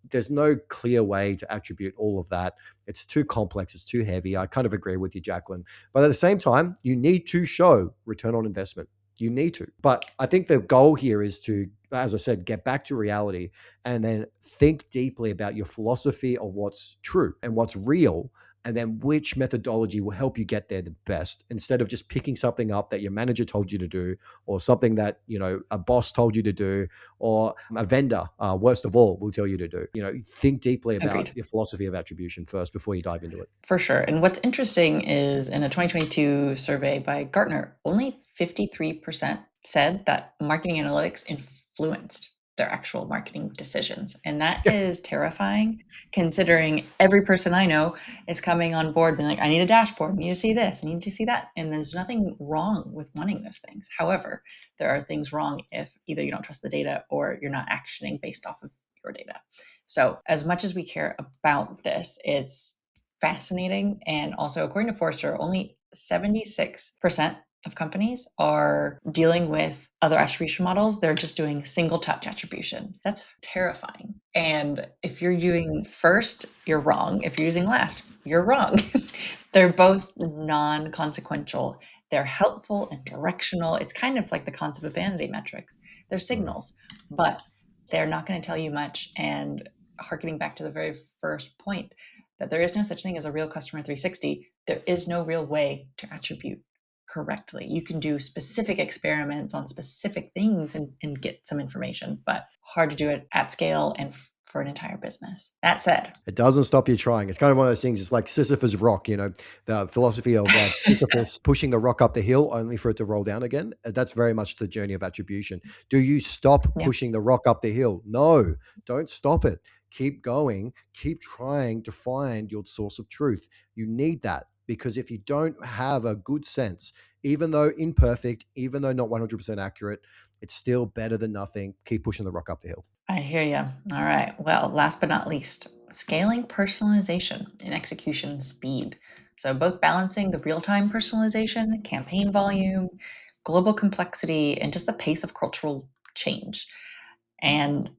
Speaker 2: There's no clear way to attribute all of that. It's too complex. It's too heavy. I kind of agree with you, Jacqueline. But at the same time, you need to show return on investment. You need to. But I think the goal here is to, as I said, get back to reality and then think deeply about your philosophy of what's true and what's real, and then which methodology will help you get there the best, instead of just picking something up that your manager told you to do, or something that, a boss told you to do, or a vendor, worst of all, will tell you to do. Think deeply about
Speaker 1: Agreed.
Speaker 2: your philosophy of attribution first before you dive into it.
Speaker 1: For sure. And what's interesting is in a 2022 survey by Gartner, only 53% said that marketing analytics influenced their actual marketing decisions. And that is terrifying, considering every person I know is coming on board being like, I need a dashboard, I need to see this, I need to see that. And there's nothing wrong with wanting those things. However, there are things wrong if either you don't trust the data or you're not actioning based off of your data. So as much as we care about this, it's fascinating. And also, according to Forrester, only 76% of companies are dealing with other attribution models. They're just doing single touch attribution. That's terrifying. And if you're doing first, you're wrong. If you're using last, you're wrong. They're both non-consequential. They're helpful and directional. It's kind of like the concept of vanity metrics. They're signals, but they're not going to tell you much. And harkening back to the very first point, that there is no such thing as a real customer 360. There is no real way to attribute correctly. You can do specific experiments on specific things and get some information, but hard to do it at scale and for an entire business. That said,
Speaker 2: it doesn't stop you trying. It's kind of one of those things. It's like Sisyphus rock, the philosophy of Sisyphus pushing the rock up the hill only for it to roll down again. That's very much the journey of attribution. Do you stop pushing the rock up the hill? No, don't stop it. Keep going, keep trying to find your source of truth. You need that, because if you don't have a good sense, even though imperfect, even though not 100% accurate, it's still better than nothing. Keep pushing the rock up the hill.
Speaker 1: I hear you. All right. Well, last but not least, scaling personalization and execution speed. So both balancing the real-time personalization, campaign volume, global complexity and just the pace of cultural change. And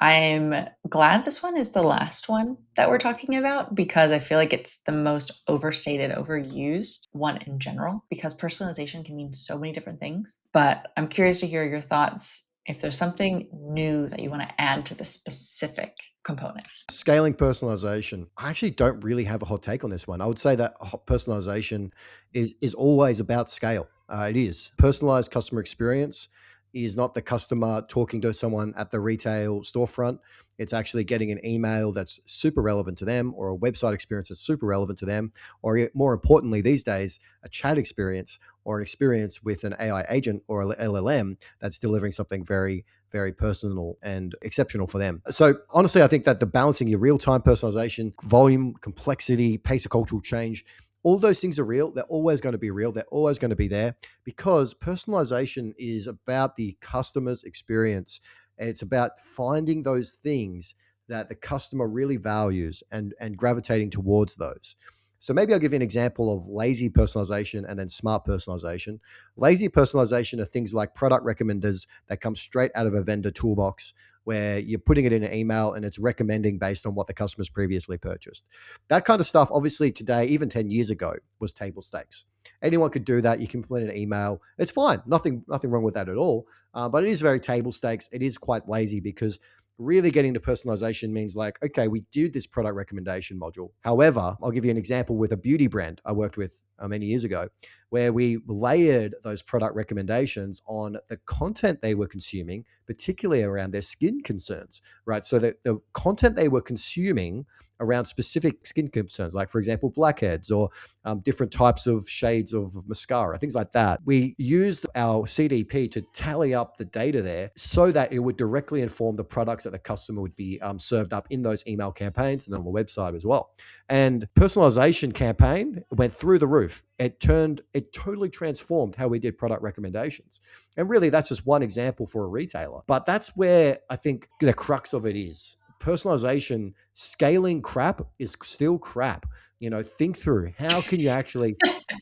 Speaker 1: I'm glad this one is the last one that we're talking about, because I feel like it's the most overstated, overused one in general, because personalization can mean so many different things. But I'm curious to hear your thoughts if there's something new that you want to add to this specific component.
Speaker 2: Scaling personalization. I actually don't really have a hot take on this one. I would say that personalization is always about scale. It is. Personalized customer experience is not the customer talking to someone at the retail storefront. It's actually getting an email that's super relevant to them, or a website experience that's super relevant to them, or more importantly, these days, a chat experience or an experience with an AI agent or a LLM that's delivering something very, very personal and exceptional for them. So honestly, I think that the balancing your real-time personalization, volume, complexity, pace of cultural change, all those things are real. They're always going to be real. They're always going to be there, because personalization is about the customer's experience. It's about finding those things that the customer really values and gravitating towards those. So maybe I'll give you an example of lazy personalization and then smart personalization. Lazy personalization are things like product recommenders that come straight out of a vendor toolbox, where you're putting it in an email and it's recommending based on what the customer's previously purchased. That kind of stuff, obviously today, even 10 years ago, was table stakes. Anyone could do that. You can put in an email. It's fine. Nothing wrong with that at all. But it is very table stakes. It is quite lazy, because really getting to personalization means like, okay, we do this product recommendation module. However, I'll give you an example with a beauty brand I worked with many years ago, where we layered those product recommendations on the content they were consuming, particularly around their skin concerns, right? So the content they were consuming around specific skin concerns, like for example, blackheads or different types of shades of mascara, things like that. We used our CDP to tally up the data there so that it would directly inform the products that the customer would be served up in those email campaigns and on the website as well. And personalization campaign went through the roof. It totally transformed how we did product recommendations. And really, that's just one example for a retailer. But that's where I think the crux of it is. Personalization, scaling crap is still crap. Think through, how can you actually,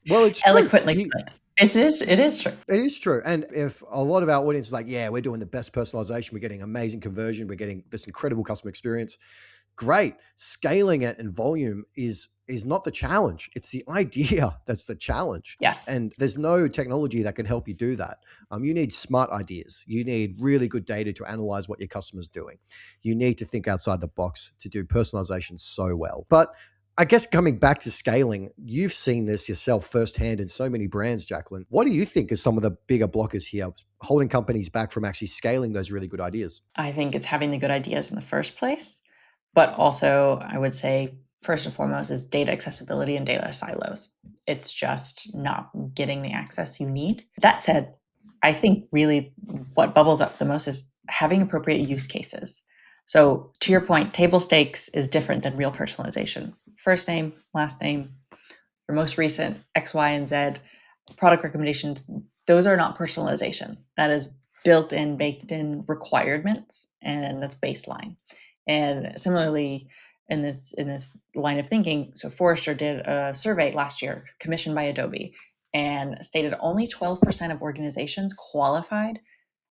Speaker 2: well, it's true.
Speaker 1: Eloquently put. It is true.
Speaker 2: It is true. And if a lot of our audience is like, yeah, we're doing the best personalization, we're getting amazing conversion, we're getting this incredible customer experience, great. Scaling it and volume is not the challenge. It's the idea that's the challenge.
Speaker 1: Yes.
Speaker 2: And there's no technology that can help you do that. You need smart ideas. You need really good data to analyze what your customer's doing. You need to think outside the box to do personalization so well. But I guess coming back to scaling, you've seen this yourself firsthand in so many brands, Jacqueline. What do you think is some of the bigger blockers here, holding companies back from actually scaling those really good ideas?
Speaker 1: I think it's having the good ideas in the first place, but also I would say first and foremost is data accessibility and data silos. It's just not getting the access you need. That said, I think really what bubbles up the most is having appropriate use cases. So to your point, table stakes is different than real personalization. First name, last name, your most recent X, Y, and Z product recommendations, those are not personalization. That is built in, baked in requirements, and that's baseline. And similarly, in this line of thinking, so Forrester did a survey last year commissioned by Adobe and stated only 12% of organizations qualified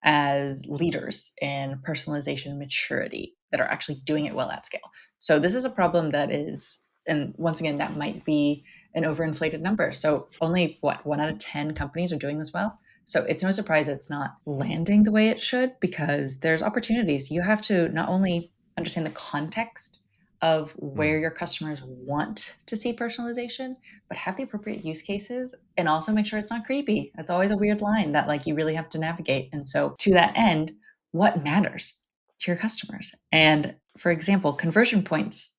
Speaker 1: as leaders in personalization maturity that are actually doing it well at scale. So this is a problem that is, and once again, that might be an overinflated number. So only 1 out of 10 companies are doing this well. So it's no surprise it's not landing the way it should, because there's opportunities. You have to not only understand the context of where your customers want to see personalization, but have the appropriate use cases and also make sure it's not creepy. It's always a weird line that like you really have to navigate. And so to that end, what matters to your customers? And for example, conversion points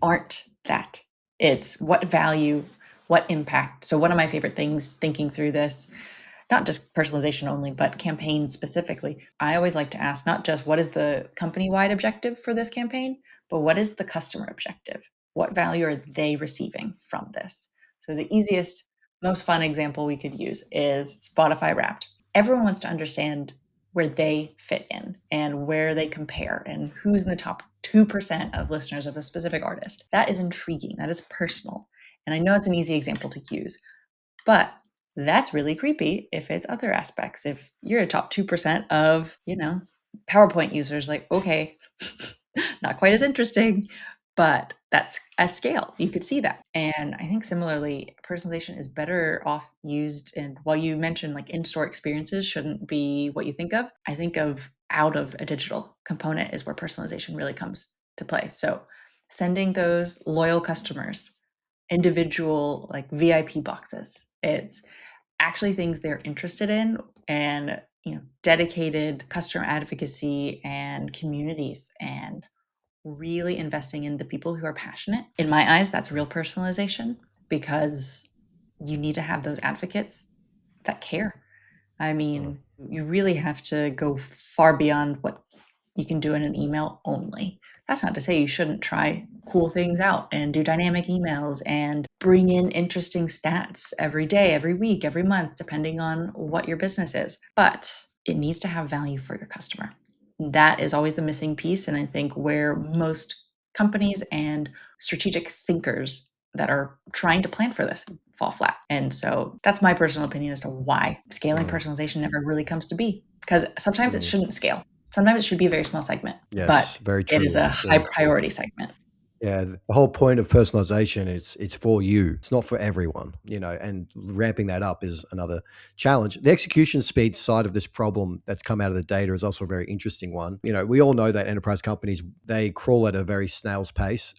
Speaker 1: aren't that. It's what value, what impact. So one of my favorite things thinking through this, not just personalization only, but campaign specifically, I always like to ask not just what is the company-wide objective for this campaign, but what is the customer objective? What value are they receiving from this? So the easiest, most fun example we could use is Spotify Wrapped. Everyone wants to understand where they fit in and where they compare and who's in the top 2% of listeners of a specific artist. That is intriguing. That is personal. And I know it's an easy example to use, but That's really creepy if it's other aspects. If you're a top 2% of, PowerPoint users, like, okay, not quite as interesting, but that's at scale. You could see that. And I think similarly, personalization is better off used in, while you mentioned like in-store experiences shouldn't be what you think of, I think of out of a digital component is where personalization really comes to play. So sending those loyal customers individual like VIP boxes. It's actually things they're interested in and dedicated customer advocacy and communities and really investing in the people who are passionate. In my eyes, that's real personalization because you need to have those advocates that care. I mean, you really have to go far beyond what you can do in an email only. That's not to say you shouldn't try cool things out and do dynamic emails and bring in interesting stats every day, every week, every month, depending on what your business is. But it needs to have value for your customer. That is always the missing piece. And I think where most companies and strategic thinkers that are trying to plan for this fall flat. And so that's my personal opinion as to why scaling personalization never really comes to be. Because sometimes it shouldn't scale. Sometimes it should be a very small segment,
Speaker 2: Yes,
Speaker 1: but
Speaker 2: very
Speaker 1: it is
Speaker 2: true.
Speaker 1: a high
Speaker 2: Very true.
Speaker 1: priority segment.
Speaker 2: Yeah, the whole point of personalization is it's for you. It's not for everyone, and ramping that up is another challenge. The execution speed side of this problem that's come out of the data is also a very interesting one. We all know that enterprise companies, they crawl at a very snail's pace.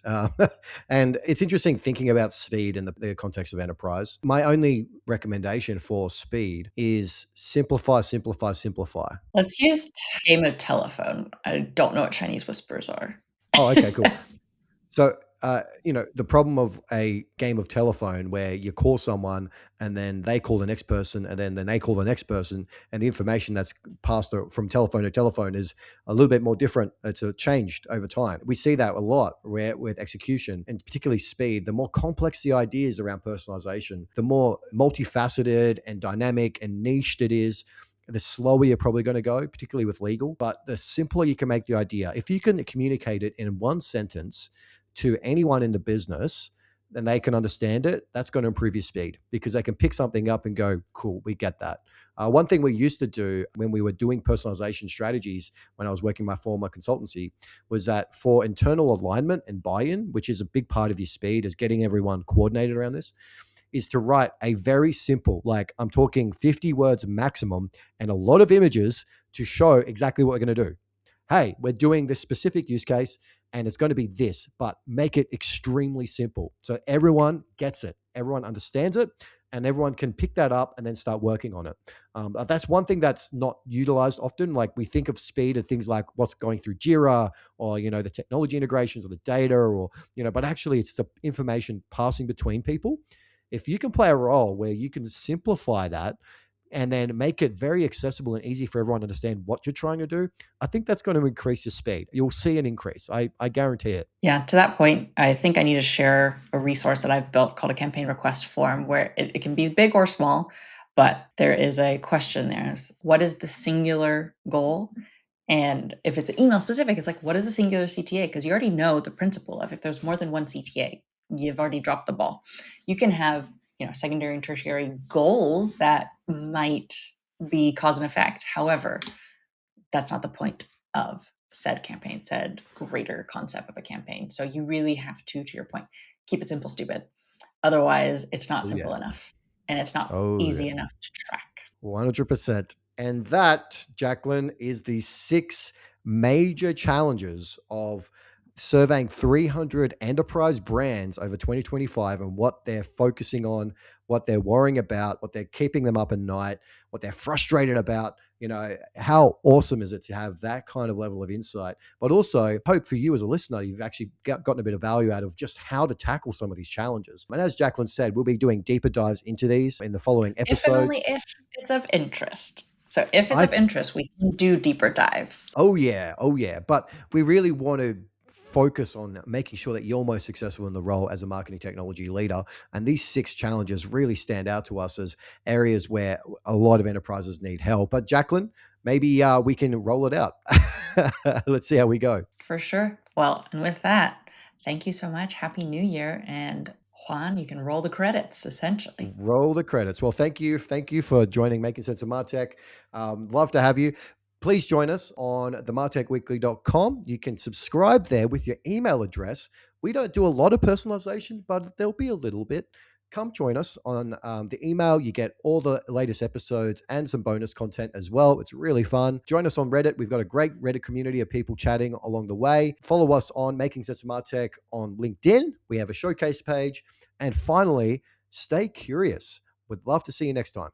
Speaker 2: And it's interesting thinking about speed in the context of enterprise. My only recommendation for speed is simplify, simplify, simplify.
Speaker 1: Let's use game of telephone. I don't know what Chinese whispers are.
Speaker 2: Oh, okay, cool. So, the problem of a game of telephone where you call someone and then they call the next person and then they call the next person, and the information that's passed from telephone to telephone is a little bit more different. It's changed over time. We see that a lot where with execution and particularly speed. The more complex the ideas around personalization, the more multifaceted and dynamic and niched it is, the slower you're probably going to go, particularly with legal. But the simpler you can make the idea, if you can communicate it in one sentence to anyone in the business, then they can understand it. That's going to improve your speed because they can pick something up and go, cool, we get that. One thing we used to do when we were doing personalization strategies, when I was working my former consultancy, was that for internal alignment and buy-in, which is a big part of your speed, is getting everyone coordinated around this, is to write a very simple, like I'm talking 50 words maximum and a lot of images to show exactly what we're going to do. Hey, we're doing this specific use case and it's going to be this, but make it extremely simple so everyone gets it, everyone understands it, and everyone can pick that up and then start working on it. That's one thing that's not utilized often. Like we think of speed and things like what's going through Jira or, the technology integrations or the data or, but actually it's the information passing between people. If you can play a role where you can simplify that and then make it very accessible and easy for everyone to understand what you're trying to do, I think that's going to increase your speed. You'll see an increase. I guarantee it.
Speaker 1: Yeah, to that point, I think I need to share a resource that I've built called a campaign request form where it can be big or small, but there is a question there. What is the singular goal? And if it's email specific, it's like, what is the singular CTA? Because you already know the principle of if there's more than one CTA, you've already dropped the ball. You can have, secondary and tertiary goals that might be cause and effect. However, that's not the point of said campaign, said greater concept of a campaign. So you really have to your point, keep it simple, stupid. Otherwise, it's not
Speaker 2: Oh,
Speaker 1: simple
Speaker 2: yeah.
Speaker 1: enough and it's not
Speaker 2: Oh,
Speaker 1: easy
Speaker 2: yeah.
Speaker 1: enough to track.
Speaker 2: 100%. And that, Jacqueline, is the 6 major challenges of surveying 300 enterprise brands over 2025 and what they're focusing on, what they're worrying about, what they're keeping them up at night, what they're frustrated about. How awesome is it to have that kind of level of insight? But also, hope for you as a listener, you've actually gotten a bit of value out of just how to tackle some of these challenges. And as Jacqueline said, we'll be doing deeper dives into these in the following
Speaker 1: If and only
Speaker 2: episodes.
Speaker 1: if it's of interest. So if it's
Speaker 2: I
Speaker 1: of interest, we can do deeper dives.
Speaker 2: Oh yeah, oh yeah. But we really want to focus on making sure that you're most successful in the role as a marketing technology leader. And these 6 challenges really stand out to us as areas where a lot of enterprises need help. But Jacqueline, maybe we can roll it out. Let's see how we go.
Speaker 1: For sure. Well, and with that, thank you so much. Happy New Year and Juan, you can roll the credits, essentially.
Speaker 2: Roll the credits. Well, thank you. Thank you for joining Making Sense of Martech. Love to have you. Please join us on themartechweekly.com. You can subscribe there with your email address. We don't do a lot of personalization, but there'll be a little bit. Come join us on the email. You get all the latest episodes and some bonus content as well. It's really fun. Join us on Reddit. We've got a great Reddit community of people chatting along the way. Follow us on Making Sense of Martech on LinkedIn. We have a showcase page. And finally, stay curious. Would love to see you next time.